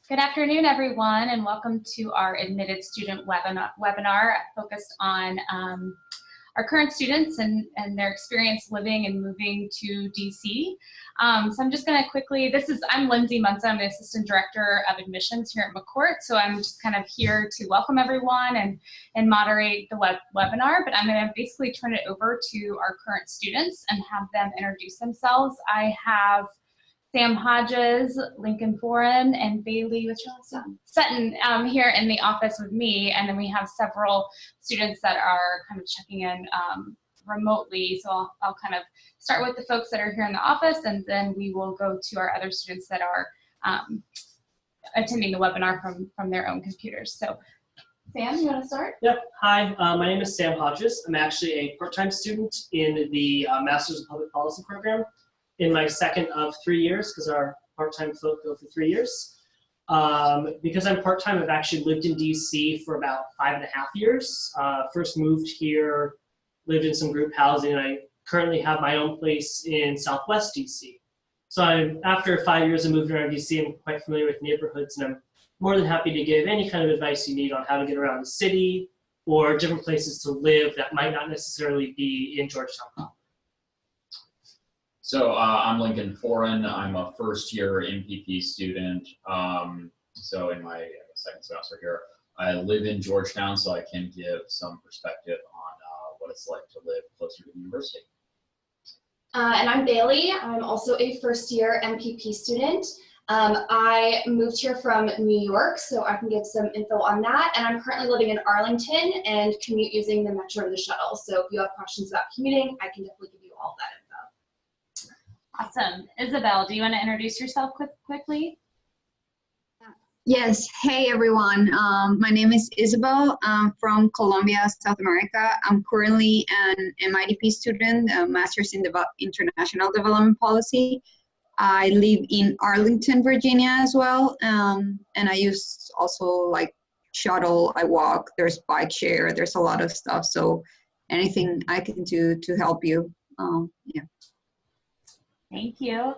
Good afternoon, everyone, and welcome to our Admitted Student webinar focused on our current students and their experience living and moving to DC. So I'm just going to quickly, I'm Lindsay Munson, I'm the Assistant Director of Admissions here at McCourt, so I'm just kind of here to welcome everyone and moderate the webinar, but I'm going to basically turn it over to our current students and have them introduce themselves. I have Sam Hodges, Lincoln Foran, and Bailey Sutton here in the office with me, and then we have several students that are kind of checking in remotely. So I'll kind of start with the folks that are here in the office, and then we will go to our other students that are attending the webinar from their own computers. So Sam, you want to start? Yep. Hi, my name is Sam Hodges. I'm actually a part-time student in the Master's of Public Policy program, in my second of 3 years, because our part-time folk go for 3 years. Because I'm part-time, I've actually lived in DC for about 5.5 years. First moved here, lived in some group housing, and I currently have my own place in Southwest DC. So after 5 years of moving around DC, I'm quite familiar with neighborhoods, and I'm more than happy to give any kind of advice you need on how to get around the city or different places to live that might not necessarily be in Georgetown. So I'm Lincoln Foran. I'm a first-year MPP student. So in my second semester here, I live in Georgetown, so I can give some perspective on what it's like to live closer to the university. And I'm Bailey. I'm also a first-year MPP student. I moved here from New York, so I can give some info on that. And I'm currently living in Arlington and commute using the metro or the shuttle. So if you have questions about commuting, I can definitely give you all that info. Awesome. Isabel, do you want to introduce yourself quickly? Yes. Hey, everyone. My name is Isabel. I'm from Colombia, South America. I'm currently an MIDP student, a Master's in International Development Policy. I live in Arlington, Virginia as well. And I use also like shuttle, I walk, there's bike share, there's a lot of stuff. So anything I can do to help you, yeah. Thank you.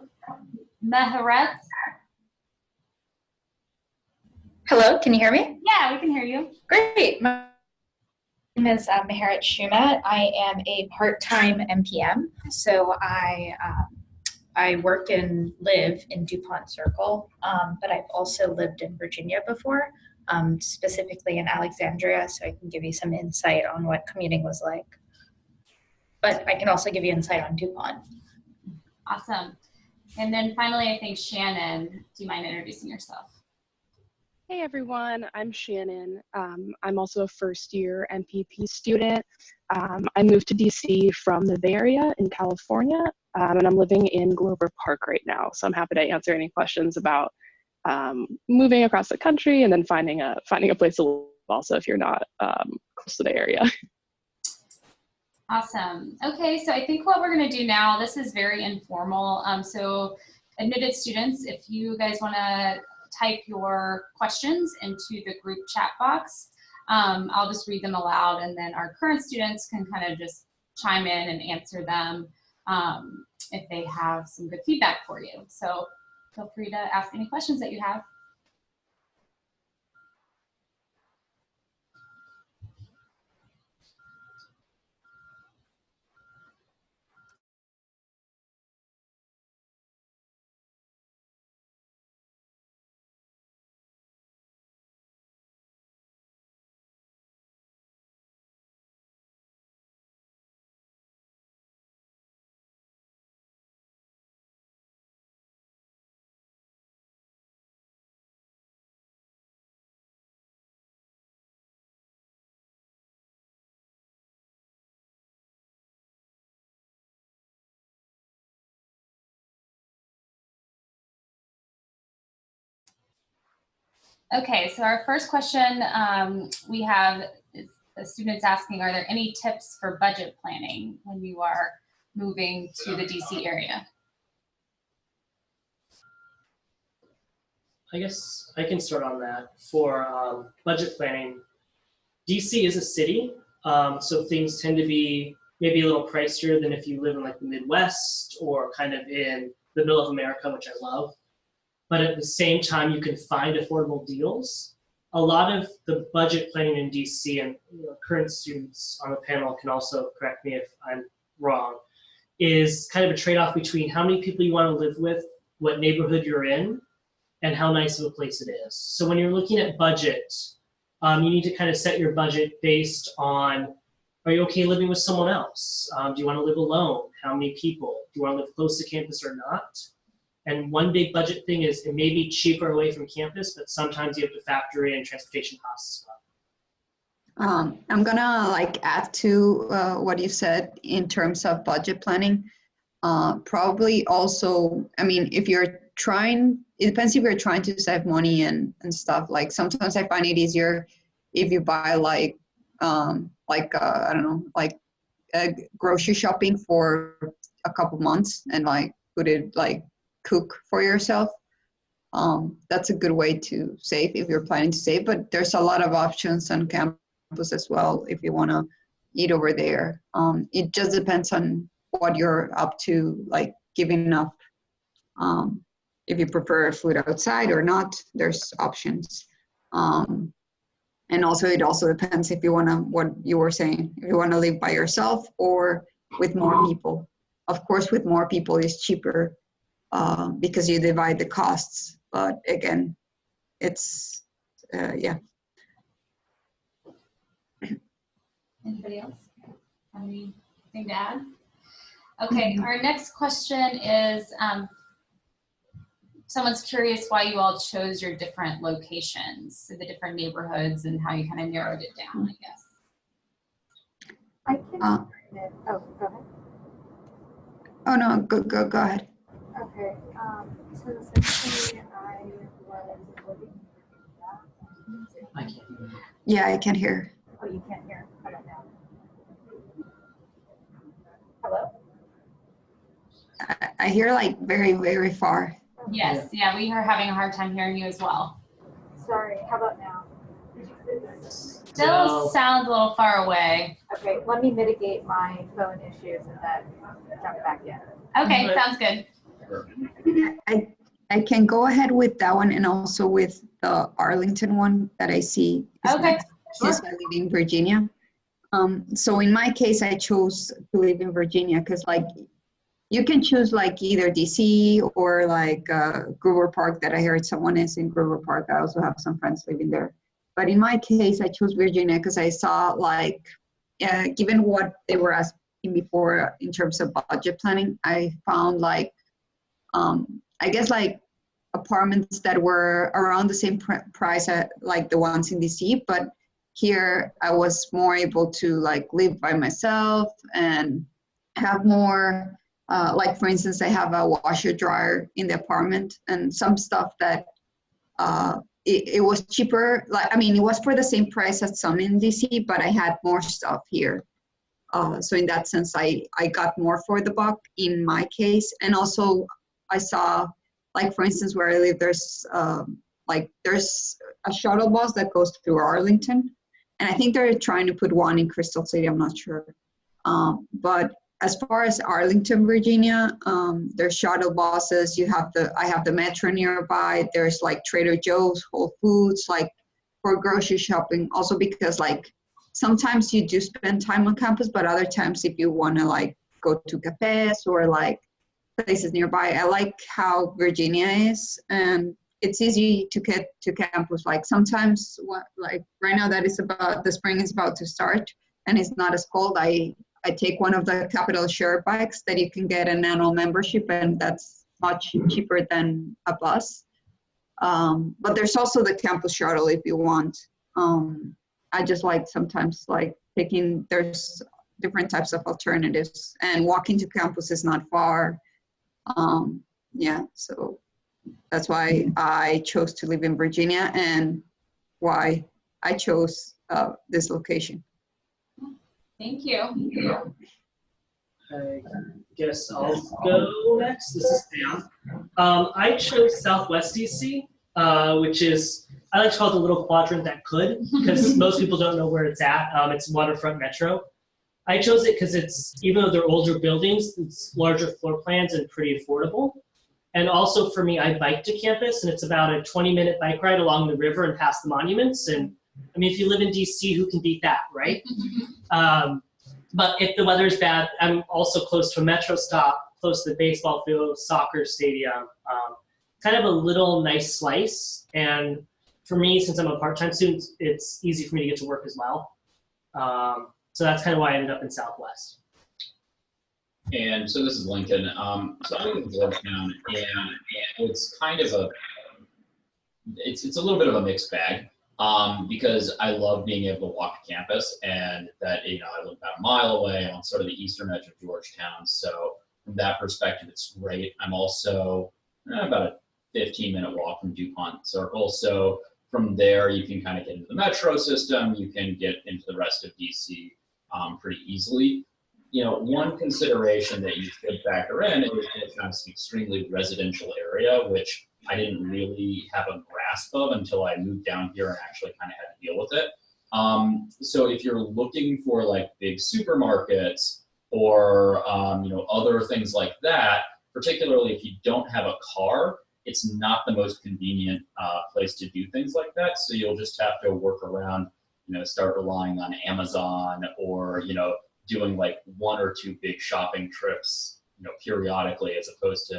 Meharet? Hello, can you hear me? Yeah, we can hear you. Great. My name is Meharet Shumat. I am a part-time MPM. So I work and live in DuPont Circle, but I've also lived in Virginia before, specifically in Alexandria, so I can give you some insight on what commuting was like. But I can also give you insight on DuPont. Awesome. And then finally, I think Shannon, do you mind introducing yourself? Hey everyone, I'm Shannon. I'm also a first year MPP student. I moved to DC from the Bay Area in California, and I'm living in Glover Park right now. So I'm happy to answer any questions about moving across the country and then finding a place to live also if you're not close to the area. Awesome. Okay, so I think what we're going to do now, this is very informal. So admitted students, if you guys want to type your questions into the group chat box, I'll just read them aloud, and then our current students can kind of just chime in and answer them if they have some good feedback for you. So feel free to ask any questions that you have. Okay, so our first question we have is the students asking, are there any tips for budget planning when you are moving to the DC area? I guess I can start on that. For budget planning, DC is a city, so things tend to be maybe a little pricier than if you live in like the Midwest or kind of in the middle of America, which I love. but at the same time, you can find affordable deals. A lot of the budget planning in DC, and current students on the panel can also correct me if I'm wrong, is kind of a trade-off between how many people you want to live with, what neighborhood you're in, and how nice of a place it is. So when you're looking at budget, you need to kind of set your budget based on, are you okay living with someone else? Do you want to live alone? How many people? Do you want to live close to campus or not? And one big budget thing is it may be cheaper away from campus, but sometimes you have to factor in transportation costs as well. I'm gonna add to what you said in terms of budget planning. Probably also, I mean, if you're trying, it depends if you're trying to save money and stuff. Like sometimes I find it easier if you buy I don't know, grocery shopping for a couple months and put it cook for yourself. That's a good way to save if you're planning to save, but there's a lot of options on campus as well if you want to eat over there. It just depends on what you're up to, giving up. If you prefer food outside or not, there's options. And also it also depends if you want to, what you were saying, if you want to live by yourself or with more people. Of course, with more people it's cheaper because you divide the costs. But again, it's, yeah. Anybody else have anything to add? Okay, our next question is, someone's curious why you all chose your different locations, so the different neighborhoods and how you kind of narrowed it down, I guess. I can, oh, go ahead. Oh no, go ahead. Okay, so essentially I was living in I can't hear. Yeah, I can hear. Oh, you can't hear? I don't know. Hello? I hear very, very far. Yes, yeah, we are having a hard time hearing you as well. Sorry, how about now? Still sounds a little far away. Okay, let me mitigate my phone issues and then jump back in. Okay, sounds good. I can go ahead with that one and also with the Arlington one that I see. Okay, Yes, I live in Virginia. So in my case, I chose to live in Virginia because you can choose either DC or Gruber Park that I heard someone is in Gruber Park. I also have some friends living there. But in my case, I chose Virginia because I saw given what they were asking before in terms of budget planning, I found I guess apartments that were around the same price like the ones in DC, but here I was more able to live by myself and have more, for instance, I have a washer dryer in the apartment and some stuff that it was cheaper. It was for the same price as some in DC, but I had more stuff here. So in that sense, I got more for the buck in my case. And also I saw, for instance, where I live, there's a shuttle bus that goes through Arlington. And I think they're trying to put one in Crystal City, I'm not sure. But as far as Arlington, Virginia, there's shuttle buses. I have the metro nearby. There's Trader Joe's, Whole Foods, for grocery shopping. Also because sometimes you do spend time on campus, but other times if you want to go to cafes or places nearby, I like how Virginia is, and it's easy to get to campus. Sometimes, right now that the spring is about to start and it's not as cold, I take one of the Capital Share bikes that you can get an annual membership, and that's much cheaper than a bus. But there's also the campus shuttle if you want. I just sometimes taking, there's different types of alternatives, and walking to campus is not far. Yeah, so that's why I chose to live in Virginia and why I chose this location. Thank you. I guess I'll go next. This is Sam. I chose Southwest DC, which is, I like to call it the little quadrant that could, because most people don't know where it's at. It's waterfront metro. I chose it because it's, even though they're older buildings, it's larger floor plans and pretty affordable. And also for me, I bike to campus, and it's about a 20-minute bike ride along the river and past the monuments. And I mean, if you live in DC, who can beat that, right? But if the weather's bad, I'm also close to a metro stop, close to the baseball field, soccer stadium, kind of a little nice slice. And for me, since I'm a part-time student, it's easy for me to get to work as well. So that's kind of why I ended up in Southwest. And so this is Lincoln. So I live in Georgetown, and it's kind of it's a little bit of a mixed bag, because I love being able to walk to campus, and that, you know, I live about a mile away on sort of the eastern edge of Georgetown. So from that perspective, it's great. I'm also about a 15-minute walk from DuPont Circle. So from there, you can kind of get into the metro system. You can get into the rest of DC pretty easily. You know, one consideration that you should factor in is it's an extremely residential area, which I didn't really have a grasp of until I moved down here and actually kind of had to deal with it. So if you're looking for like big supermarkets or you know, other things like that, particularly if you don't have a car, it's not the most convenient place to do things like that. So you'll just have to work around, you know, start relying on Amazon, or, you know, doing like 1 or 2 big shopping trips, you know, periodically, as opposed to,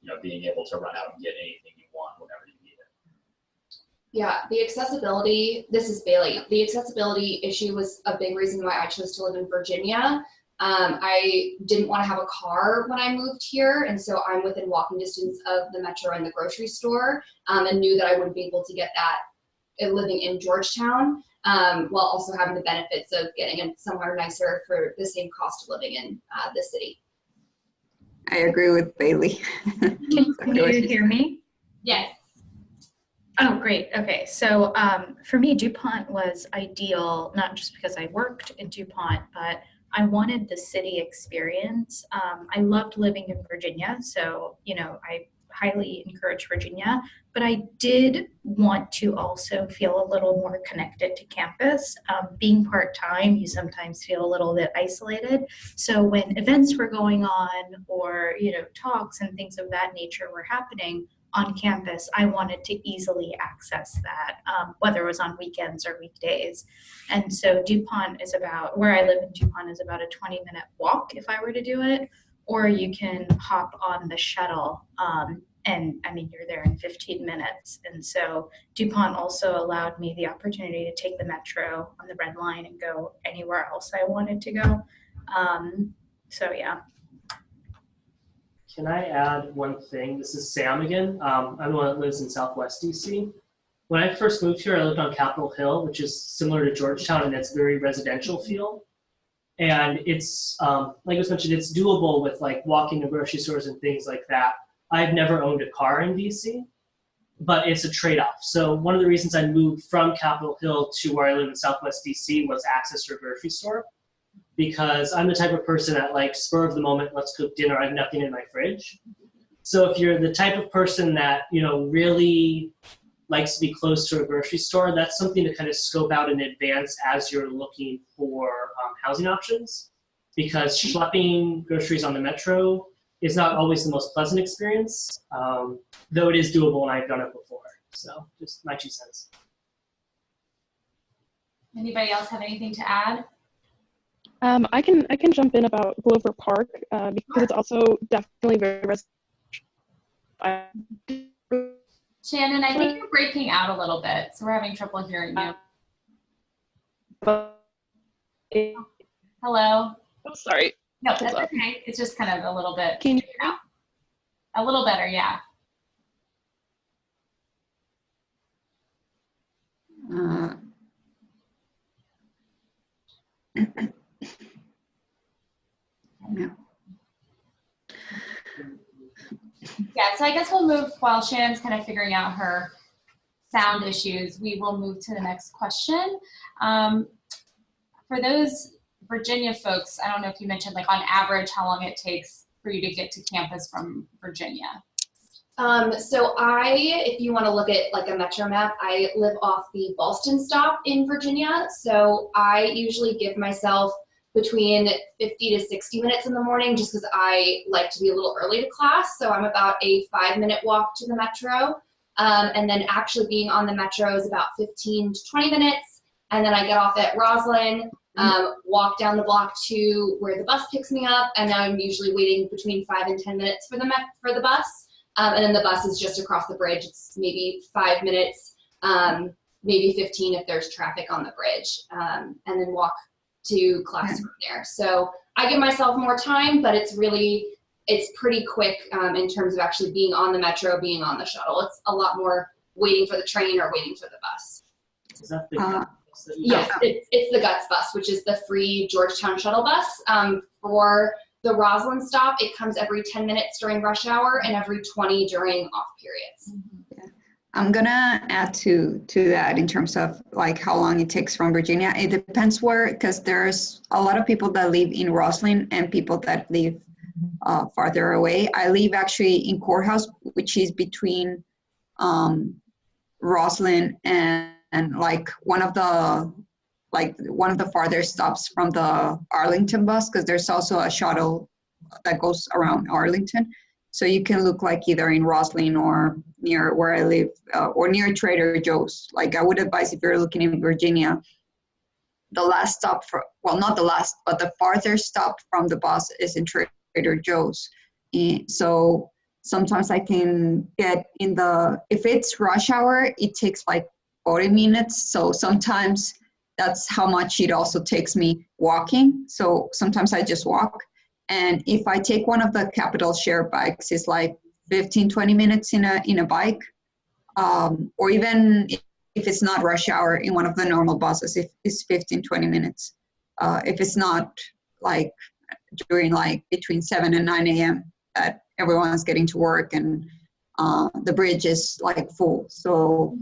you know, being able to run out and get anything you want whenever you need it. Yeah, the accessibility, this is Bailey. The accessibility issue was a big reason why I chose to live in Virginia. I didn't want to have a car when I moved here, and so I'm within walking distance of the metro and the grocery store, and knew that I wouldn't be able to get that living in Georgetown, while also having the benefits of getting in somewhere nicer for the same cost of living in the city. I agree with Bailey. Can you hear me? Yes. Oh, great. Okay. So for me, DuPont was ideal, not just because I worked in DuPont, but I wanted the city experience. I loved living in Virginia, so, you know, I highly encourage Virginia, but I did want to also feel a little more connected to campus. Being part-time, you sometimes feel a little bit isolated. So when events were going on, or, you know, talks and things of that nature were happening on campus, I wanted to easily access that, whether it was on weekends or weekdays. And so DuPont is about, where I live in DuPont is about a 20-minute walk if I were to do it, or you can hop on the shuttle, and I mean, you're there in 15 minutes. And so DuPont also allowed me the opportunity to take the metro on the Red Line and go anywhere else I wanted to go. So yeah. Can I add one thing? This is Sam again. I'm the one that lives in Southwest DC. When I first moved here, I lived on Capitol Hill, which is similar to Georgetown, and it's very residential feel. And it's, like I was mentioned, it's doable with like walking to grocery stores and things like that. I've never owned a car in DC, but it's a trade-off. So one of the reasons I moved from Capitol Hill to where I live in Southwest DC was access to a grocery store, because I'm the type of person that, like, spur of the moment, let's cook dinner, I have nothing in my fridge. So if you're the type of person that, you know, really likes to be close to a grocery store, that's something to kind of scope out in advance as you're looking for housing options, because schlepping groceries on the metro is not always the most pleasant experience, though it is doable and I've done it before. So just my 2 cents. Anybody else have anything to add? I can jump in about Glover Park because it's also definitely very Shannon, I think you're breaking out a little bit, so we're having trouble hearing you. Hello? Oh, sorry. No, that's okay. It's just kind of a little bit. Can you hear me? A little better, yeah. No. Yeah, so I guess we'll move, while Shannon's kind of figuring out her sound issues, we will move to the next question. For those Virginia folks, I don't know if you mentioned, like, on average, how long it takes for you to get to campus from Virginia? So if you want to look at like a metro map, I live off the Ballston stop in Virginia. So I usually give myself between 50 to 60 minutes in the morning, just because I like to be a little early to class. So I'm about a 5-minute walk to the metro. And then actually being on the metro is about 15 to 20 minutes. And then I get off at Roslyn, walk down the block to where the bus picks me up. And I'm usually waiting between 5 and 10 minutes for the bus. And then the bus is just across the bridge. It's maybe 5 minutes, maybe 15 if there's traffic on the bridge, and then walk to class from there. So I give myself more time, but it's pretty quick in terms of actually being on the metro, being on the shuttle. It's a lot more waiting for the train or waiting for the bus. Is that the bus that you Yes, it's the GUTS bus, which is the free Georgetown shuttle bus. For the Roslyn stop, it comes every 10 minutes during rush hour and every 20 during off periods. I'm gonna add to that in terms of like how long it takes from Virginia. It depends where, because there's a lot of people that live in Roslyn and people that live farther away. I live actually in Courthouse, which is between Roslyn and like one of the farther stops from the Arlington bus, because there's also a shuttle that goes around Arlington. So you can look like either in Roslyn or near where I live, or near Trader Joe's. Like I would advise if you're looking in Virginia, the last stop not the last, but the farther stop from the bus is in Trader Joe's. And so sometimes I can get if it's rush hour, it takes like 40 minutes. So sometimes that's how much it also takes me walking. So sometimes I just walk. And if I take one of the Capital Share bikes, it's like 15, 20 minutes in a bike. Or even if it's not rush hour in one of the normal buses, if it's 15, 20 minutes. If it's not like during like between 7 and 9 a.m. that everyone's getting to work and the bridge is like full. So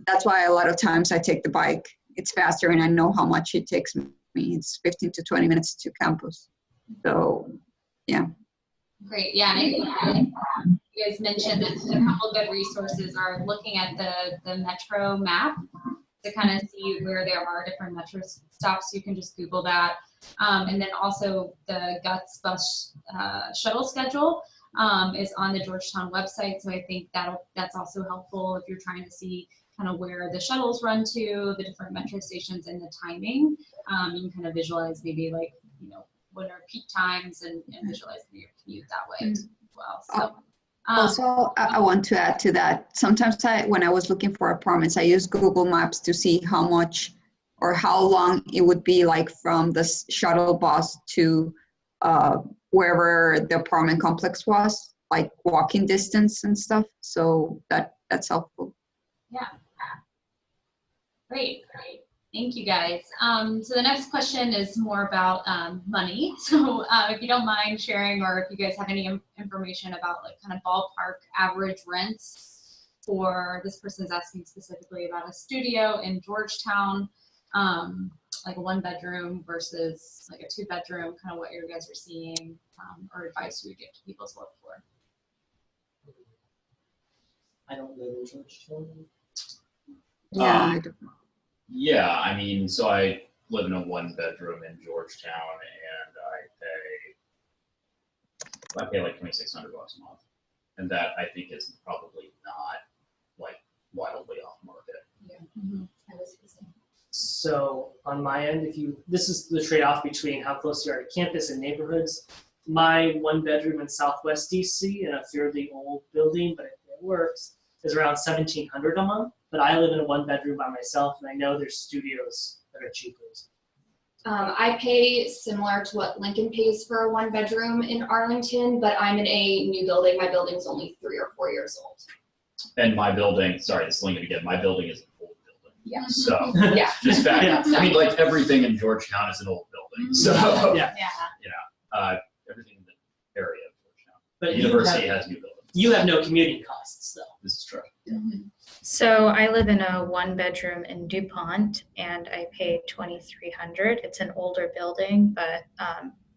that's why a lot of times I take the bike. It's faster and I know how much it takes me. It's 15 to 20 minutes to campus. So, yeah. Great. Yeah. And I think you guys mentioned that a couple of good resources are looking at the metro map to kind of see where there are different metro stops. You can just Google that. And then also the GUTS bus shuttle schedule is on the Georgetown website. So I think that's also helpful if you're trying to see kind of where the shuttles run to, the different metro stations and the timing. You can kind of visualize maybe like, what are peak times and visualize your commute that way as well. So, also, I want to add to that. Sometimes when I was looking for apartments, I use Google Maps to see how much or how long it would be like from the shuttle bus to wherever the apartment complex was, like walking distance and stuff. So that's helpful. Yeah. Great. Thank you, guys. So the next question is more about money. So if you don't mind sharing, or if you guys have any information about like kind of ballpark average rents for this person's asking specifically about a studio in Georgetown, like a 1-bedroom versus like a 2-bedroom, kind of what you guys are seeing, or advice you would give to people to look for. I don't live in Georgetown. Yeah, I don't know. Yeah, I mean, so I live in a 1-bedroom in Georgetown, and I pay like $2,600 a month, and that I think is probably not like wildly off market. Yeah. Mm-hmm. I was listening. So on my end, this is the trade-off between how close you are to campus and neighborhoods. My 1-bedroom in Southwest DC in a fairly old building, but it works, is around $1,700 a month. But I live in a 1-bedroom by myself, and I know there's studios that are cheaper. I pay similar to what Lincoln pays for a 1-bedroom in Arlington, but I'm in a new building. My building's only 3 or 4 years old. And my building, sorry, this is Lincoln again, my building is an old building. Yeah. So Yeah. just back Yeah. I mean, like everything in Georgetown is an old building. So Yeah. everything in the area of Georgetown. But The university has new buildings. you have no commuting costs, though. This is true. Mm-hmm. So I live in a 1-bedroom in DuPont, and I pay $2,300. It's an older building, but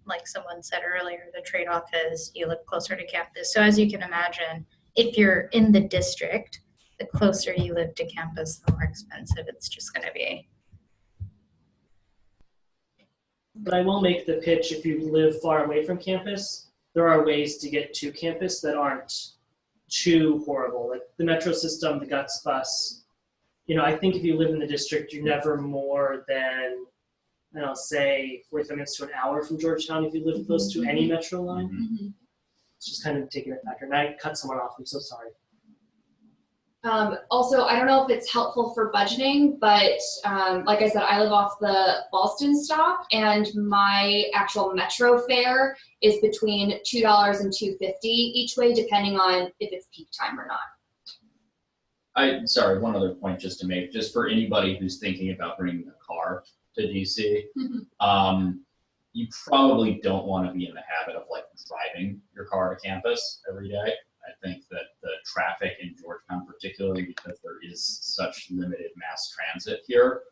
like someone said earlier, the trade-off is you live closer to campus. So as you can imagine, if you're in the district, the closer you live to campus, the more expensive it's just going to be. But I will make the pitch, if you live far away from campus, there are ways to get to campus that aren't too horrible. Like the metro system, the GUTS bus. I think if you live in the district, you're never more than, say 45 minutes to an hour from Georgetown if you live close to any metro line. Mm-hmm. It's just kind of taking a factor. And I cut someone off, I'm so sorry. Also, I don't know if it's helpful for budgeting, but like I said, I live off the Ballston stop, and my actual metro fare is between $2 and $2.50 each way, depending on if it's peak time or not. Sorry, one other point just to make, just for anybody who's thinking about bringing a car to DC, you probably don't want to be in the habit of like driving your car to campus every day. I think that the traffic in Georgetown, particularly because there is such limited mass transit here,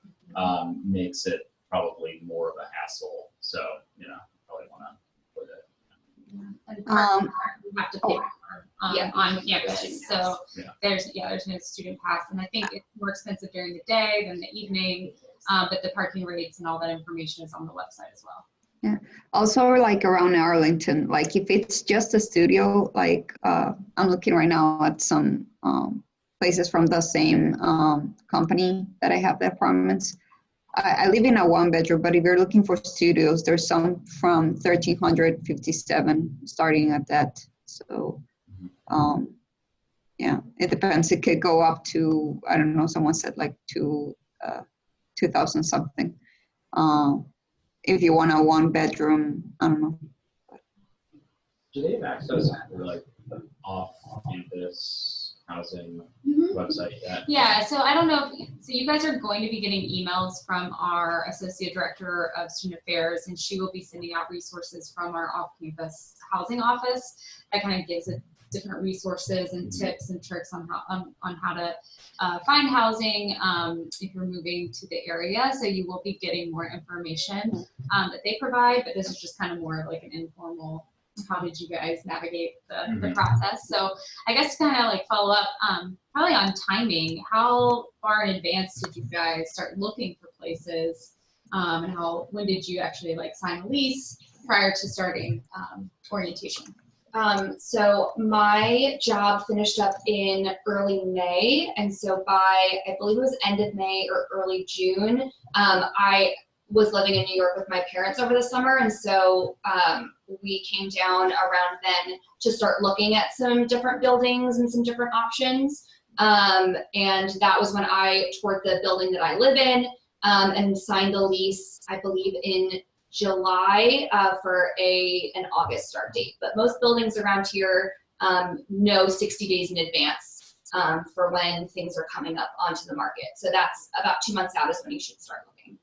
makes it probably more of a hassle. So, probably want to put it. And you have to pay on campus. So there's no student pass, and I think it's more expensive during the day than the evening. But the parking rates and all that information is on the website as well. Yeah. Also, like around Arlington, like if it's just a studio, like I'm looking right now at some places from the same company that I have the apartments. I live in a 1-bedroom, but if you're looking for studios, there's some from $1,357 starting at that. So, yeah, it depends. It could go up to, I don't know, someone said like $2,000 something. If you want a 1-bedroom, I don't know. Do they have access for like off-campus housing website yet? Yeah, so I don't know so you guys are going to be getting emails from our Associate Director of Student Affairs, and she will be sending out resources from our off-campus housing office that kind of gives it different resources and tips and tricks on how to find housing if you're moving to the area. So you will be getting more information that they provide, but this is just kind of more like an informal, how did you guys navigate the process? So I guess to kind of like follow up, probably on timing, how far in advance did you guys start looking for places, and when did you actually like sign a lease prior to starting orientation? So my job finished up in early May, and so by, I believe it was end of May or early June, I was living in New York with my parents over the summer, and so we came down around then to start looking at some different buildings and some different options, and that was when I toured the building that I live in and signed the lease, I believe in July for an August start date. But most buildings around here know 60 days in advance for when things are coming up onto the market. So that's about 2 months out is when you should start looking.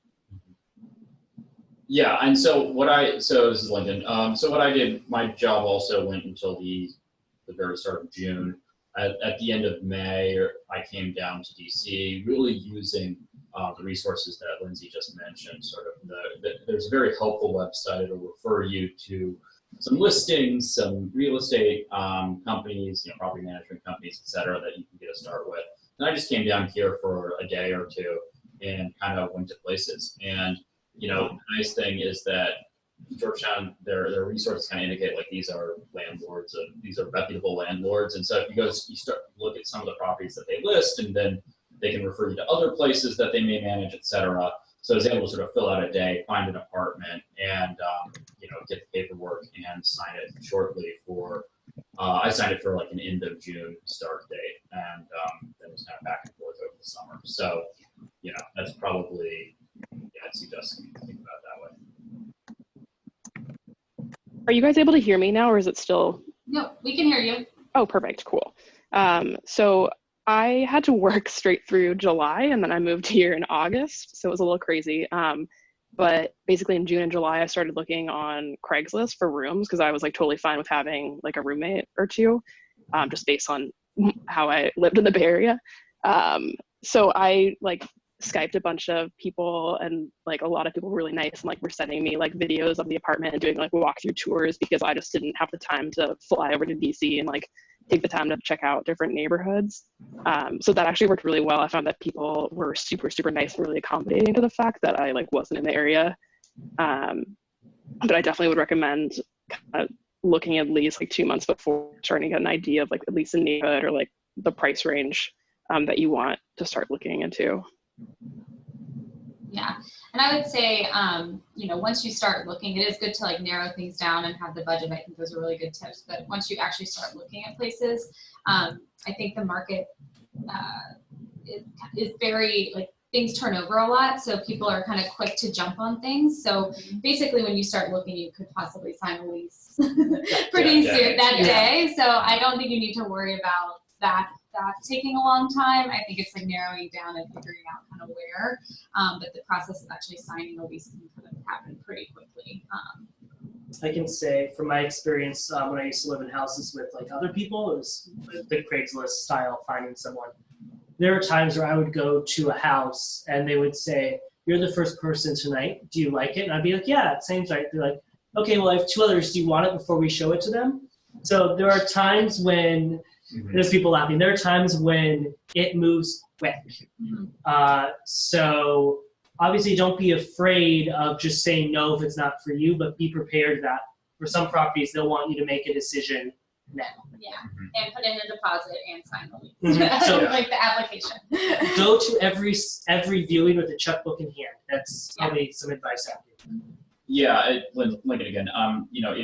Yeah, and so this is Lincoln. So what I did, my job also went until the very start of June. At the end of May, I came down to DC, really using the resources that Lindsay just mentioned. Sort of there's a very helpful website. It'll refer you to some listings, some real estate companies, property management companies, et cetera, that you can get a start with. And I just came down here for a day or two and kind of went to places. And the nice thing is that Georgetown, their resources kind of indicate like these are landlords, these are reputable landlords. And so if you start to look at some of the properties that they list, and then they can refer you to other places that they may manage, et cetera. So I was able to sort of fill out a day, find an apartment, and get the paperwork and sign it shortly for. I signed it for like an end of June start date, and then it was kind of back and forth over the summer. So that's probably I'd suggest you think about it that way. Are you guys able to hear me now, or is it still? No, we can hear you. Oh, perfect, cool. So I had to work straight through July, and then I moved here in August, so it was a little crazy. But basically in June and July, I started looking on Craigslist for rooms because I was like totally fine with having like a roommate or two, just based on how I lived in the Bay Area. So I like Skyped a bunch of people, and like a lot of people were really nice and like were sending me like videos of the apartment and doing like walkthrough tours because I just didn't have the time to fly over to DC and like take the time to check out different neighborhoods. So that actually worked really well. I found that people were super, super nice and really accommodating to the fact that I like wasn't in the area. But I definitely would recommend looking at least like 2 months before, starting to get an idea of like at least the neighborhood or like the price range that you want to start looking into. Yeah, and I would say, you know, once you start looking, it is good to like narrow things down and have the budget. I think those are really good tips. But once you actually start looking at places, I think the market is very, like, things turn over a lot, so people are kind of quick to jump on things. So basically, when you start looking, you could possibly sign a lease pretty soon that day. So I don't think you need to worry about that taking a long time. I think it's like narrowing down and figuring out kind of where, but the process of actually signing a lease can kind of happen pretty quickly. I can say from my experience, when I used to live in houses with like other people, it was the Craigslist style, finding someone. There were times where I would go to a house and they would say, "You're the first person tonight. Do you like it?" And I'd be like, "Yeah, it seems right." They're like, "Okay, well, I have 2 others. Do you want it before we show it to them?" So there are times when there's people laughing. There are times when it moves quick. So obviously, don't be afraid of just saying no if it's not for you, but be prepared that for some properties, they'll want you to make a decision now. Yeah, and put in a deposit and sign the lease. So like the application. go to every viewing with a checkbook in hand. That's probably some advice out there. Yeah, Lincoln again. You know,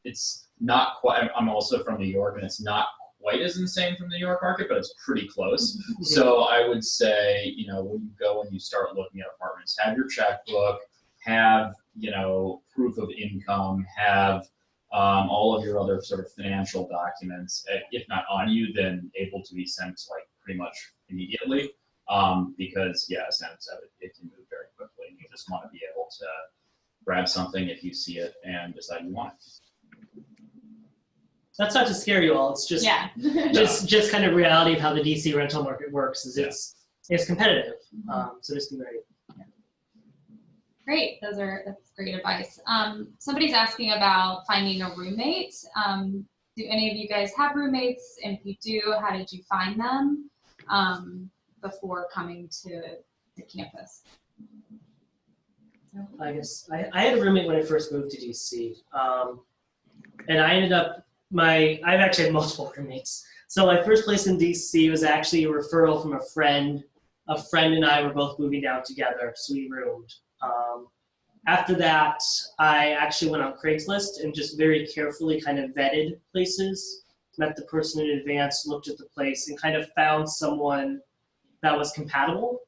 it's not quite. I'm also from New York, and it's not quite as insane from the New York market, but it's pretty close. So I would say, you know, when you go and you start looking at apartments, have your checkbook, have, you know, proof of income, have all of your other sort of financial documents, if not on you, then able to be sent like pretty much immediately. Because yeah, as Sam said, it can move very quickly, and you just want to be able to grab something if you see it and decide you want it. That's not to scare you all. It's just just kind of reality of how the DC rental market works. Is it's competitive. So just be ready. Great, that's great advice. Somebody's asking about finding a roommate. Do any of you guys have roommates? And if you do, how did you find them before coming to the campus? I guess I had a roommate when I first moved to DC, and I ended up I've actually had multiple roommates. So my first place in DC was actually a referral from a friend. A friend and I were both moving down together, so we roomed. After that, I actually went on Craigslist and just very carefully kind of vetted places, met the person in advance, looked at the place, and kind of found someone that was compatible.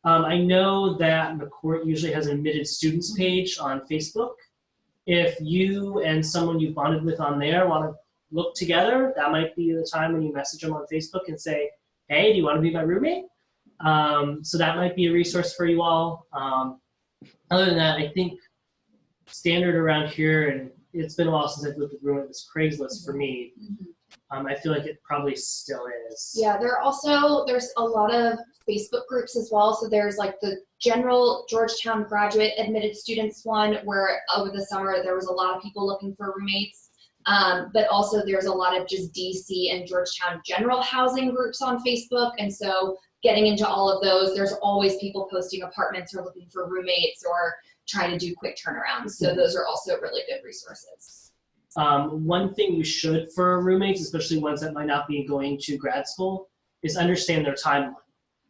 I know that McCourt usually has an admitted students page on Facebook. If you and someone you bonded with on there want to look together, that might be the time when you message them on Facebook and say, "Hey, do you want to be my roommate?" So that might be a resource for you all. Other than that, I think standard around here, and it's been a while since I've looked at roommate, was Craigslist for me. I feel like it probably still is. Yeah, there's a lot of Facebook groups as well. So there's like the general Georgetown graduate admitted students one, where over the summer there was a lot of people looking for roommates. But also there's a lot of just DC and Georgetown general housing groups on Facebook. And so getting into all of those, there's always people posting apartments or looking for roommates or trying to do quick turnarounds. So those are also really good resources. One thing you should for roommates, especially ones that might not be going to grad school, is understand their timeline.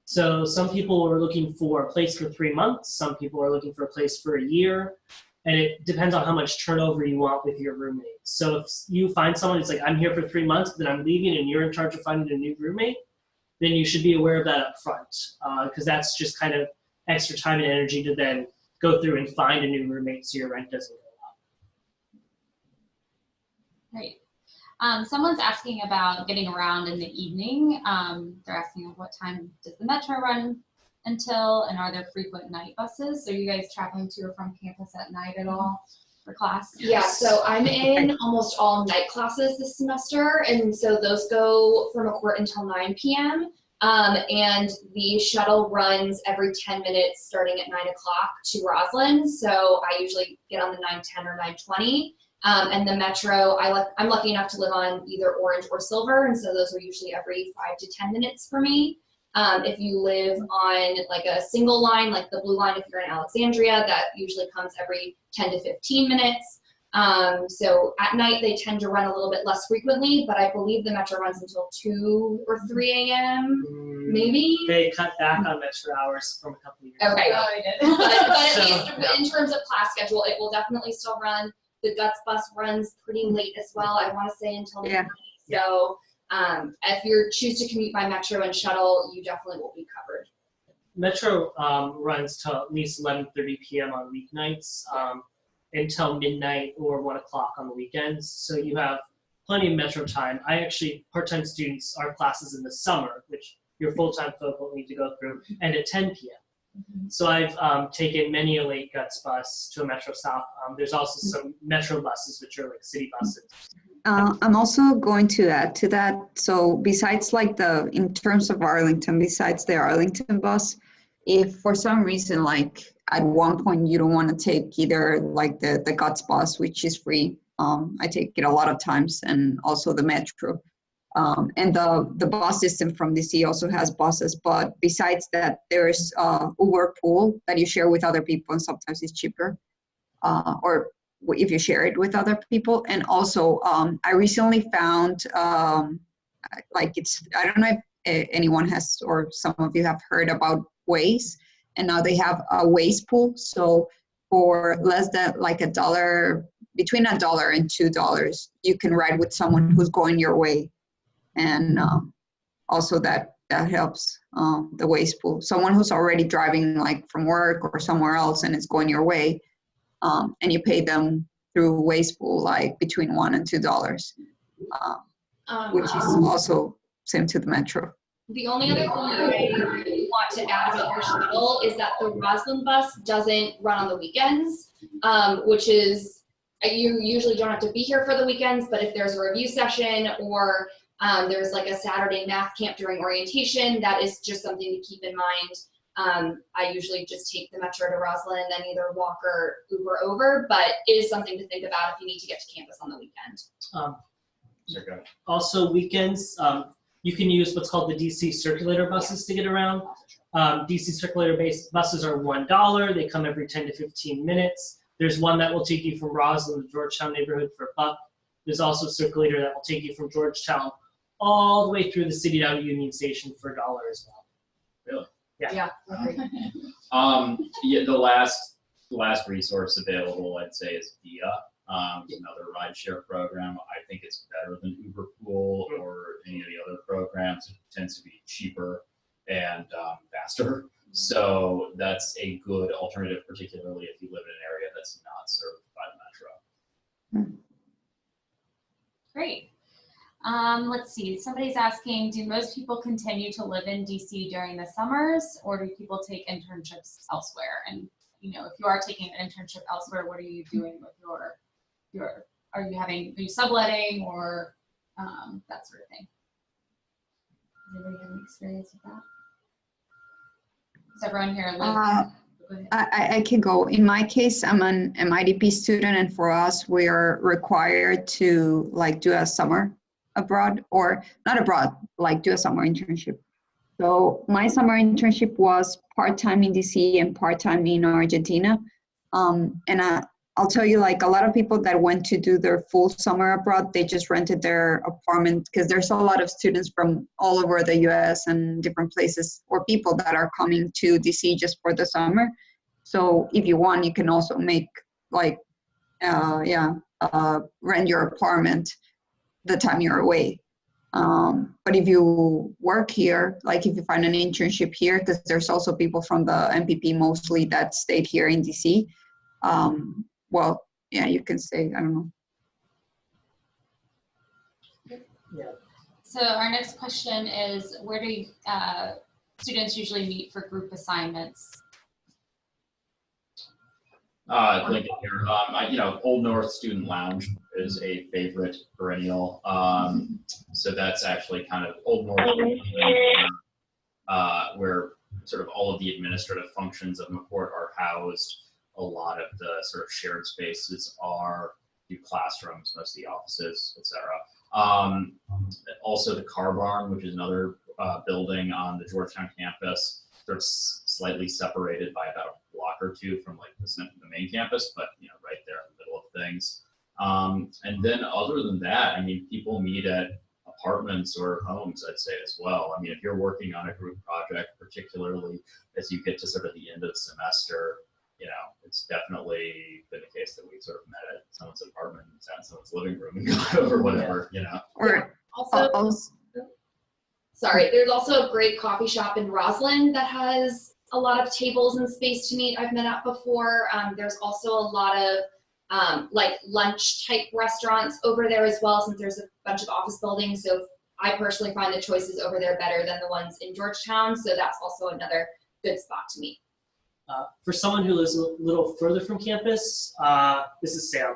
So some people are looking for a place for 3 months. Some people are looking for a place for a year. And it depends on how much turnover you want with your roommates. So if you find someone who's like, "I'm here for 3 months, but then I'm leaving," and you're in charge of finding a new roommate, then you should be aware of that up front, because that's just kind of extra time and energy to then go through and find a new roommate so your rent doesn't go up. Great. Someone's asking about getting around in the evening. They're asking what time does the metro run until, and are there frequent night buses? So are you guys traveling to or from campus at night at all for class? Yeah, so I'm in almost all night classes this semester, and so those go from McCourt until 9 p.m. And the shuttle runs every 10 minutes starting at 9 o'clock to Roslyn. So I usually get on the 9:10 or 9:20. And the metro, I'm lucky enough to live on either Orange or Silver, and so those are usually every 5 to 10 minutes for me. If you live on like a single line, like the blue line, if you're in Alexandria, that usually comes every 10 to 15 minutes. So at night they tend to run a little bit less frequently, but I believe the Metro runs until 2 or 3 a.m. maybe. They cut back on Metro hours from a couple of years Okay. ago. Oh, I did. But at So, least yeah. in terms of class schedule, it will definitely still run. The Guts bus runs pretty late as well. I want to say until midnight. So if you choose to commute by Metro and Shuttle, you definitely will be covered. Metro runs till at least 11:30 p.m. on weeknights until midnight or 1 o'clock on the weekends. So you have plenty of Metro time. I actually, part-time students, our classes in the summer, which your full-time folk will need to go through, and at 10 p.m. So I've taken many a late Guts bus to a Metro stop. There's also some Metro buses, which are like city buses. I'm also going to add to that. So besides like in terms of Arlington, besides the Arlington bus, if for some reason, like at one point you don't want to take either like the Guts bus, which is free, I take it a lot of times, and also the Metro. And the bus system from DC also has buses, but besides that, there's Uber Pool that you share with other people, and sometimes it's cheaper, or if you share it with other people. And also, I recently found, I don't know if anyone has, or some of you have heard about Waze, and now they have a Waze pool. So for less than like $1, between $1 and $2, you can ride with someone who's going your way. And also that helps the Waze pool. Someone who's already driving like from work or somewhere else and it's going your way, and you pay them through Waze pool like between $1 and $2, which is also same to the Metro. The only other thing I want to add about your shuttle is that the Roslyn bus doesn't run on the weekends, which is, you usually don't have to be here for the weekends, but if there's a review session or there's like a Saturday math camp during orientation, that is just something to keep in mind. I usually just take the Metro to Roslyn and then either walk or Uber over, but it is something to think about if you need to get to campus on the weekend. Also weekends, you can use what's called the DC Circulator buses to get around. DC Circulator buses are $1. They come every 10 to 15 minutes. There's one that will take you from Roslyn to Georgetown neighborhood for $1. There's also a Circulator that will take you from Georgetown all the way through the city down to Union Station for $1 as well. Really? Yeah. Yeah, the last resource available, I'd say, is Via, another rideshare program. I think it's better than Uber Pool or any of the other programs. It tends to be cheaper and faster. So that's a good alternative, particularly if you live in an area that's not served by the Metro. Great. Let's see, somebody's asking, do most people continue to live in DC during the summers, or do people take internships elsewhere? And, you know, if you are taking an internship elsewhere, what are you doing with are you subletting or that sort of thing? Does anybody have any experience with that? Does everyone here live? I can go. In my case, I'm an MIDP student, and for us, we are required to like do a summer abroad, or not abroad, like do a summer internship. So my summer internship was part-time in DC and part-time in Argentina. And I'll tell you, like a lot of people that went to do their full summer abroad, they just rented their apartment, because there's a lot of students from all over the US and different places, or people that are coming to DC just for the summer. So if you want, you can also make like, rent your apartment the time you're away. But if you work here, like if you find an internship here, because there's also people from the MPP mostly that stayed here in DC, well, yeah, you can say, I don't know. Yeah. So our next question is, where do students usually meet for group assignments? Lincoln here. Old North Student Lounge is a favorite perennial. So that's actually kind of Old North, where sort of all of the administrative functions of McCourt are housed. A lot of the sort of shared spaces are the classrooms, most of the offices, etc. Also the car barn, which is another building on the Georgetown campus. They're slightly separated by about a block or two from like the main campus, but right there in the middle of things. And then other than that, I mean, people meet at apartments or homes, I'd say as well. I mean, if you're working on a group project, particularly as you get to sort of the end of the semester, it's definitely been the case that we sort of met at someone's apartment and sat in someone's living room and got over whatever, Or Sorry, there's also a great coffee shop in Roslyn that has a lot of tables and space to meet. I've met at before. There's also a lot of like lunch type restaurants over there as well, since there's a bunch of office buildings. So I personally find the choices over there better than the ones in Georgetown. So that's also another good spot to meet. For someone who lives a little further from campus, this is Sam.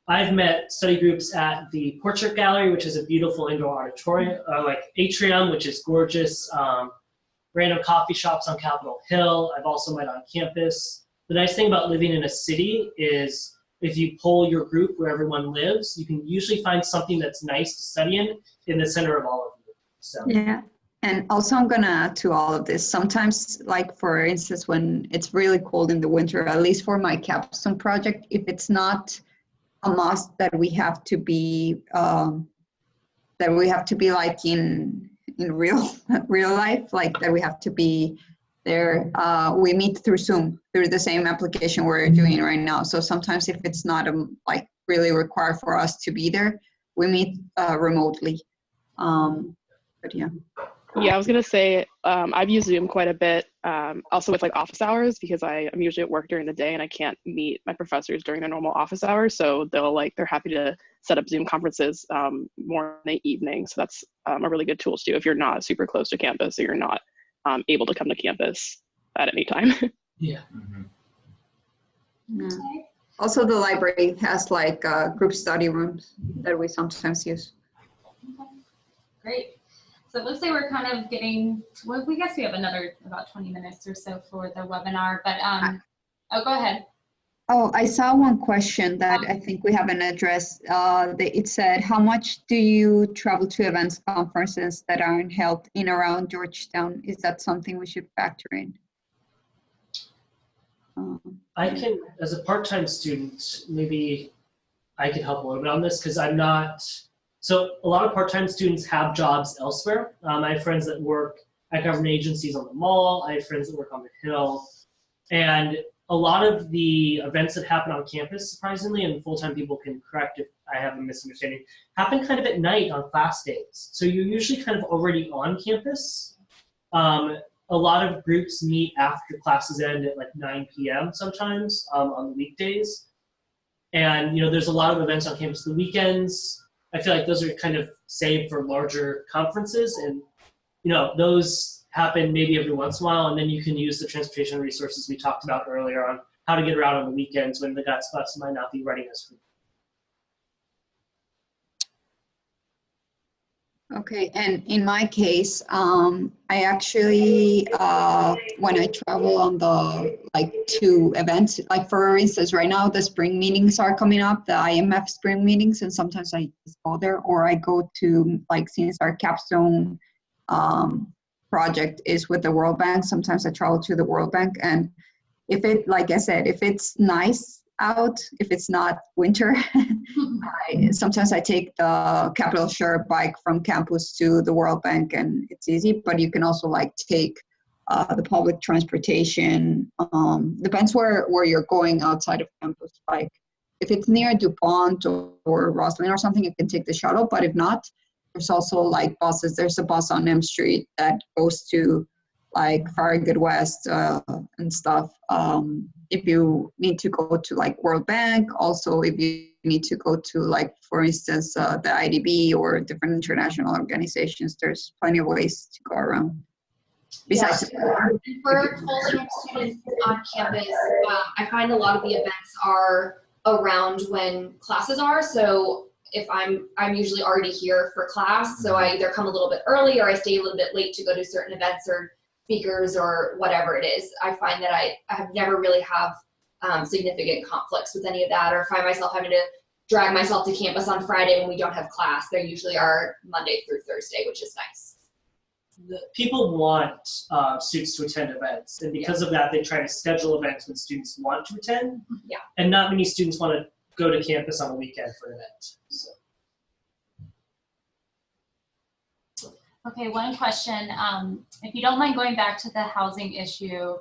I've met study groups at the Portrait Gallery, which is a beautiful indoor auditorium, like atrium, which is gorgeous. Random coffee shops on Capitol Hill. I've also met on campus. The nice thing about living in a city is if you poll your group where everyone lives, you can usually find something that's nice to study in the center of all of you. So. Yeah. And also I'm gonna add to all of this, sometimes like for instance, when it's really cold in the winter, at least for my capstone project, if it's not a must that we have to be like in real life, like that we have to be there, we meet through Zoom, through the same application we're doing right now. So sometimes if it's not like really required for us to be there, we meet remotely. But yeah. Yeah, I was gonna say I've used Zoom quite a bit, also with like office hours, because I'm usually at work during the day and I can't meet my professors during their normal office hours. So they're happy to set up Zoom conferences more in the evening. So that's a really good tool to do if you're not super close to campus or you're not able to come to campus at any time. Yeah. Yeah. Also, the library has like group study rooms that we sometimes use. Okay. Great. So it looks like we're kind of getting, well, we guess we have another about 20 minutes or so for the webinar, but oh, go ahead. Oh, I saw one question that I think we haven't addressed. It said, how much do you travel to events, conferences that aren't held in around Georgetown? Is that something we should factor in? I can, as a part-time student, maybe I could help a little bit on this because I'm not, so a lot of part-time students have jobs elsewhere. I have friends that work at government agencies on the mall. I have friends that work on the Hill. And a lot of the events that happen on campus, surprisingly, and full-time people can correct if I have a misunderstanding, happen kind of at night on class days. So you're usually kind of already on campus. A lot of groups meet after classes end at like 9 p.m. sometimes on the weekdays. And there's a lot of events on campus the weekends. I feel like those are kind of saved for larger conferences, and those happen maybe every once in a while, and then you can use the transportation resources we talked about earlier on how to get around on the weekends when the guest bus might not be running as frequently. Okay, and in my case, I actually, when I travel on the two events, like for instance, right now the spring meetings are coming up, the IMF spring meetings, and sometimes I just go there, or I go to, since our capstone project is with the World Bank, sometimes I travel to the World Bank, and if it, like I said, if it's nice out, if it's not winter, sometimes I take the Capitol Share bike from campus to the World Bank, and it's easy, but you can also take the public transportation. Depends where you're going outside of campus. Like if it's near DuPont or Roslyn or something, you can take the shuttle, but if not, there's also buses. There's a bus on M Street that goes to Farragut West and stuff. If you need to go to World Bank, also if you need to go to for instance, the IDB or different international organizations, there's plenty of ways to go around. Besides, for full-time students on campus, I find a lot of the events are around when classes are. So if I'm usually already here for class, so I either come a little bit early or I stay a little bit late to go to certain events or speakers or whatever it is. I find that I have never really have significant conflicts with any of that, or find myself having to drag myself to campus on Friday when we don't have class. There usually are Monday through Thursday, which is nice. people want students to attend events, and because of that, they try to schedule events when students want to attend. Yeah. And not many students want to go to campus on a weekend for an event. So. Okay, one question. If you don't mind going back to the housing issue,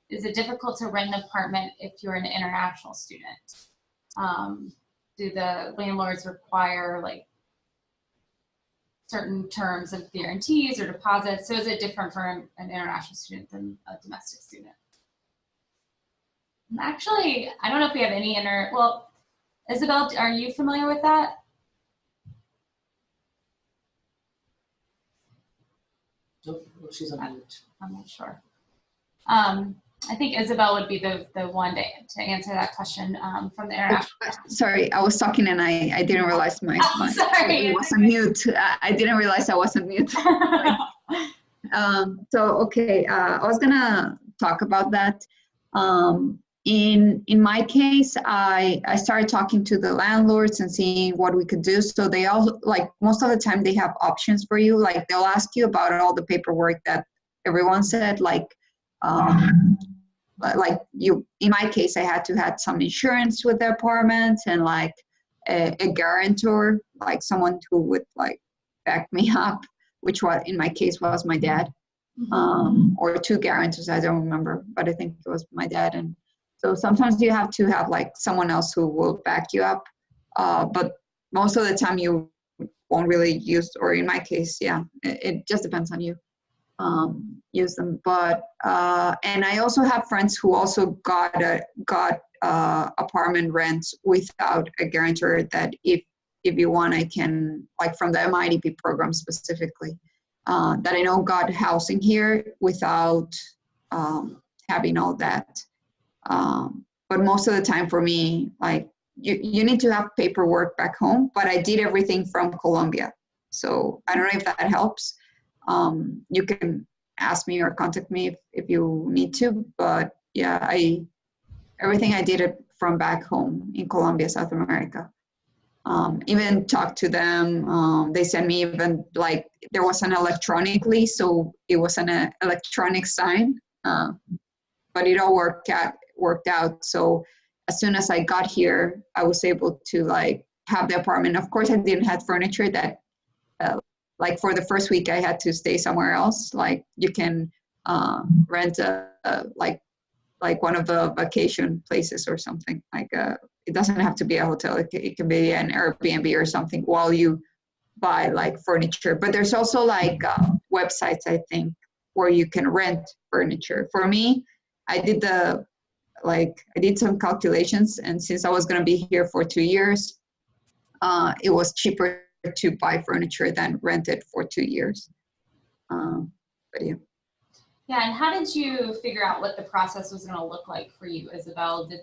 is it difficult to rent an apartment if you're an international student? Do the landlords require like certain terms of guarantees or deposits? So is it different for an international student than a domestic student? Actually, I don't know if we have any well, Isabel, are you familiar with that? Nope, she's on mute. I'm not sure. I think Isabel would be the one to answer that question from the international. Sorry, I was talking and I didn't realize my sorry. I was on mute. I didn't realize I was on mute. So okay, I was gonna talk about that. In my case, I started talking to the landlords and seeing what we could do. So they all, like, most of the time they have options for you. Like, they'll ask you about all the paperwork that everyone said, like you, in my case, I had to have some insurance with the apartment and like a guarantor, like someone who would like back me up, which was, in my case, was my dad. Or two guarantors, I don't remember, but I think it was my dad. And so sometimes you have to have like someone else who will back you up, but most of the time you won't really use, or in my case, yeah, it just depends on you, use them. But and I also have friends who also got apartment rents without a guarantor, that if you want, I can, like from the MIDP program specifically, that I know got housing here without having all that. But most of the time for me, like you need to have paperwork back home, but I did everything from Colombia. So I don't know if that helps. You can ask me or contact me if you need to, but yeah, everything I did it from back home in Colombia, South America. Even talked to them. They sent me even, like, there was an electronic lease, so it was an electronic sign, but it all worked out. So as soon as I got here, I was able to like have the apartment. Of course, I didn't have furniture that, like for the first week, I had to stay somewhere else. Like you can rent like one of the vacation places or something. Like it doesn't have to be a hotel. It can be an Airbnb or something while you buy like furniture. But there's also like websites, I think, where you can rent furniture. For me, I did some calculations, and since I was going to be here for 2 years, it was cheaper to buy furniture than rent it for 2 years. But yeah. Yeah, and how did you figure out what the process was going to look like for you, Isabel? Did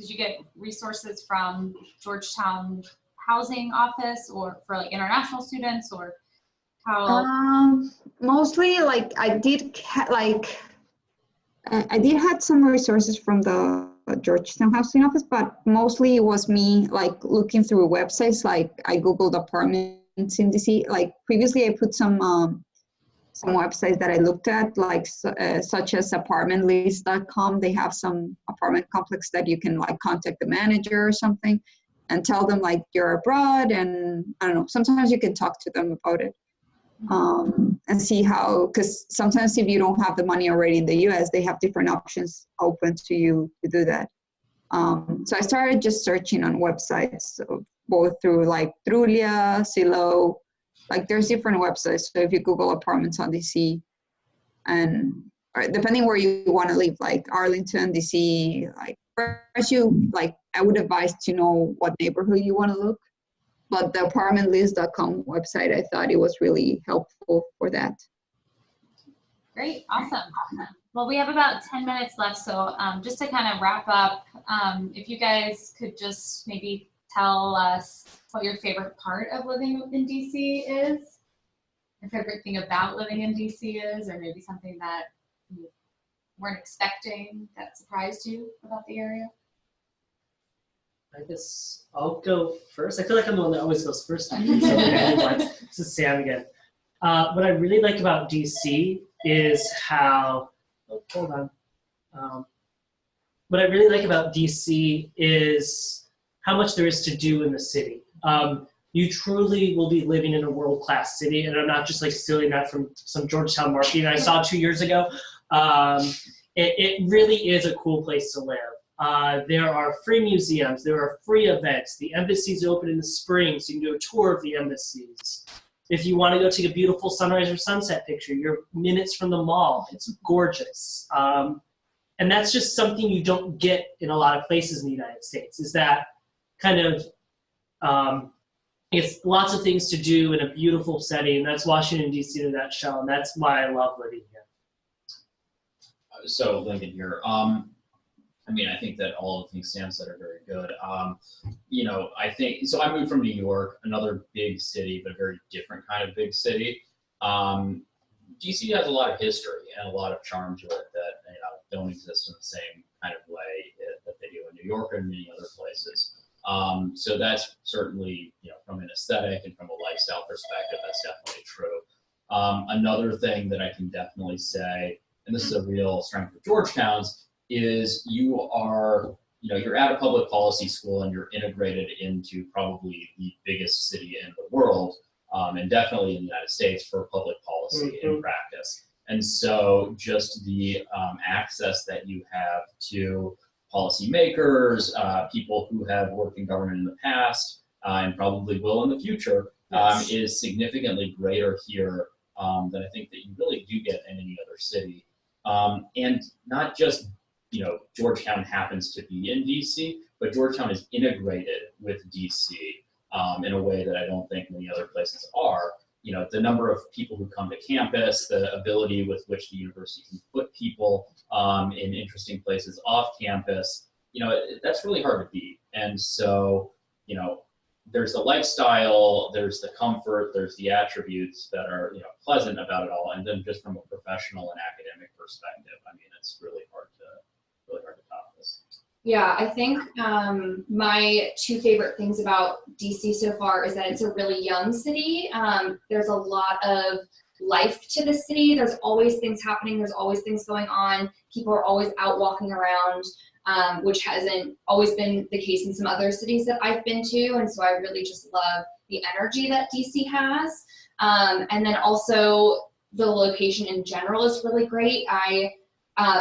you get resources from Georgetown Housing Office, or for like international students, or how? Mostly, like I did had some resources from the Georgetown Housing Office, but mostly it was me like looking through websites. Like I Googled apartments in DC. Like previously I put some websites that I looked at, like such as apartmentlist.com. They have some apartment complex that you can like contact the manager or something and tell them like you're abroad, and I don't know, sometimes you can talk to them about it. And see how, because sometimes if you don't have the money already in the US, they have different options open to you to do that. So I started just searching on websites, so both through like Trulia, Zillow, like there's different websites. So if you Google apartments on DC, and depending where you want to live, like Arlington, DC, like first I would advise to know what neighborhood you want to look. But the apartmentlist.com website, I thought it was really helpful for that. Great, awesome. Well, we have about 10 minutes left, so just to kind of wrap up, if you guys could just maybe tell us what your favorite part of living in DC is, your favorite thing about living in DC is, or maybe something that you weren't expecting that surprised you about the area. I guess I'll go first. I feel like I'm the one that always goes first. This is Sam again. What I really like about DC is how, oh, hold on. What I really like about DC is how much there is to do in the city. You truly will be living in a world-class city, and I'm not just like stealing that from some Georgetown marketing I saw 2 years ago. It really is a cool place to live. There are free museums, there are free events. The embassies open in the spring, so you can do a tour of the embassies. If you want to go take a beautiful sunrise or sunset picture, you're minutes from the mall. It's gorgeous. And that's just something you don't get in a lot of places in the United States, is that kind of, it's lots of things to do in a beautiful setting. That's Washington, D.C. in a nutshell, and that's why I love living here. So, Lincoln here. I mean, I think that all of the things Sam said are very good. You know, I think, so I moved from New York, another big city, but a very different kind of big city. DC has a lot of history and a lot of charm to it that, you know, don't exist in the same kind of way that they do in New York and many other places. So that's certainly, you know, from an aesthetic and from a lifestyle perspective, that's definitely true. Another thing that I can definitely say, and this is a real strength of Georgetown's, is you are, you know, you're at a public policy school and you're integrated into probably the biggest city in the world, and definitely in the United States for public policy in practice. And so just the access that you have to policymakers, people who have worked in government in the past, and probably will in the future, is significantly greater here than I think that you really do get in any other city. And not just, you know, Georgetown happens to be in DC, but Georgetown is integrated with DC in a way that I don't think many other places are. You know, the number of people who come to campus, the ability with which the university can put people in interesting places off campus, you know, that's really hard to beat. And so, you know, there's the lifestyle, there's the comfort, there's the attributes that are, you know, pleasant about it all. And then just from a professional and academic perspective, I mean, it's really hard to top this. Yeah, I think my two favorite things about DC so far is that it's a really young city. There's a lot of life to the city. There's always things happening. There's always things going on. People are always out walking around, which hasn't always been the case in some other cities that I've been to. And so I really just love the energy that DC has. And then also the location in general is really great.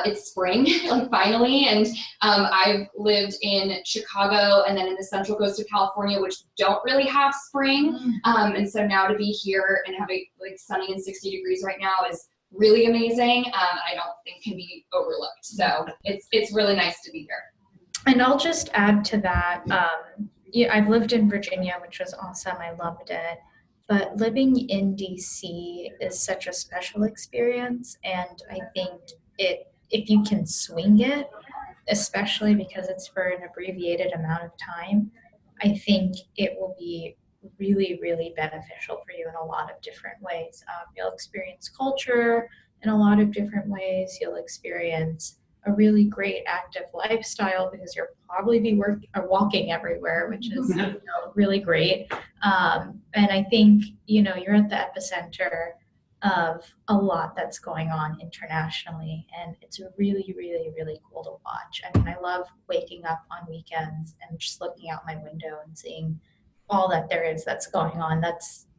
It's spring, like finally, and I've lived in Chicago and then in the central coast of California, which don't really have spring. And so now to be here and have it like sunny and 60 degrees right now is really amazing. I don't think can be overlooked. So it's really nice to be here. And I'll just add to that. Yeah, I've lived in Virginia, which was awesome. I loved it. But living in DC is such a special experience, and I think if you can swing it, especially because it's for an abbreviated amount of time, I think it will be really, really beneficial for you in a lot of different ways. You'll experience culture in a lot of different ways. You'll experience a really great active lifestyle because you'll probably be walking everywhere, which is really great. And I think, you know, you're at the epicenter of a lot that's going on internationally, and it's really, really, really cool to watch. I mean, I love waking up on weekends and just looking out my window and seeing all that there is that's going on.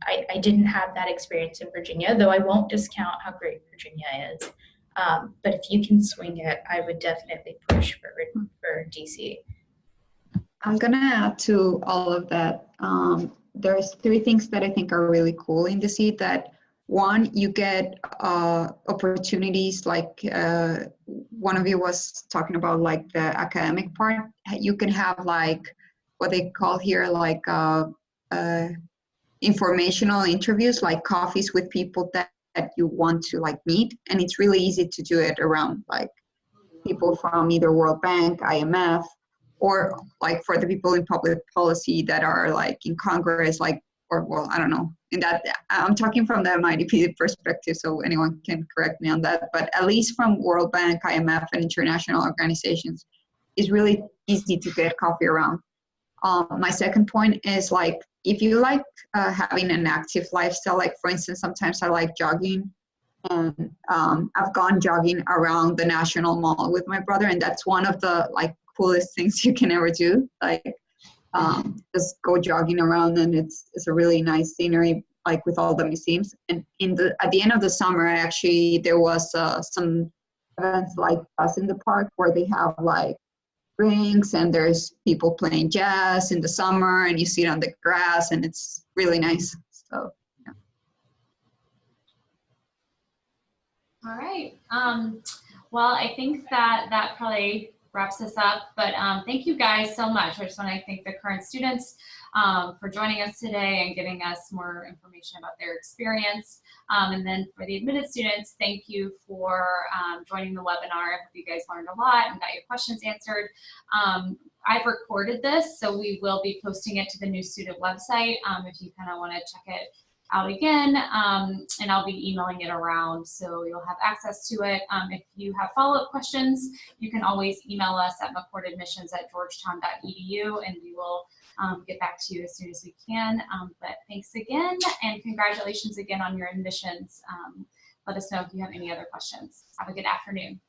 I didn't have that experience in Virginia, though I won't discount how great Virginia is. But if you can swing it, I would definitely push for DC. I'm gonna add to all of that. There's three things that I think are really cool in DC. That one, you get opportunities like one of you was talking about, like the academic part. You can have like what they call here like informational interviews, like coffees with people that you want to like meet, and it's really easy to do it around like people from either World Bank, IMF, or like for the people in public policy that are like in Congress, like, or well, I don't know. In that, I'm talking from the MIDP perspective, so anyone can correct me on that. But at least from World Bank, IMF, and international organizations, it's really easy to get coffee around. My second point is like if you like having an active lifestyle, like for instance, sometimes I like jogging, and I've gone jogging around the National Mall with my brother, and that's one of the like coolest things you can ever do. Like just go jogging around, and it's a really nice scenery, like with all the museums. And at the end of the summer, actually, there was some events like us in the park where they have like drinks, and there's people playing jazz in the summer, and you sit on the grass, and it's really nice. So yeah. All right. Well, I think that probably wraps us up, but thank you guys so much. I just want to thank the current students for joining us today and giving us more information about their experience. And then for the admitted students, thank you for joining the webinar. I hope you guys learned a lot and got your questions answered. I've recorded this, so we will be posting it to the new student website if you kind of want to check it out again, and I'll be emailing it around, so you'll have access to it. If you have follow-up questions, you can always email us at mccourtadmissions@georgetown.edu, and we will get back to you as soon as we can. But thanks again, and congratulations again on your admissions. Let us know if you have any other questions. Have a good afternoon.